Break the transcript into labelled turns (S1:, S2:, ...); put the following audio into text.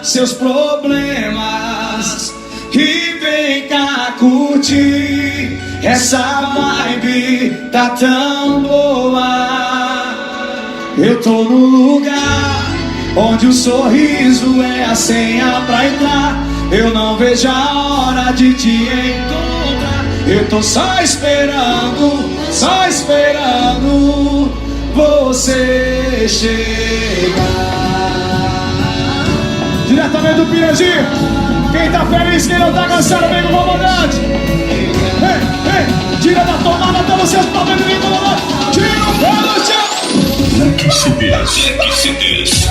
S1: seus problemas e vem cá curtir. Essa vibe tá tão boa. Eu tô no lugar onde o sorriso é a senha pra entrar. Eu não vejo a hora de te encontrar. Eu tô só esperando você chegar.
S2: Diretamente do Pirajim, quem tá feliz, quem não tá cansado, vem com o comandante. Tira da tomada até vocês problemas, vem com o comandante. Tira o pé do chão.
S3: CDs.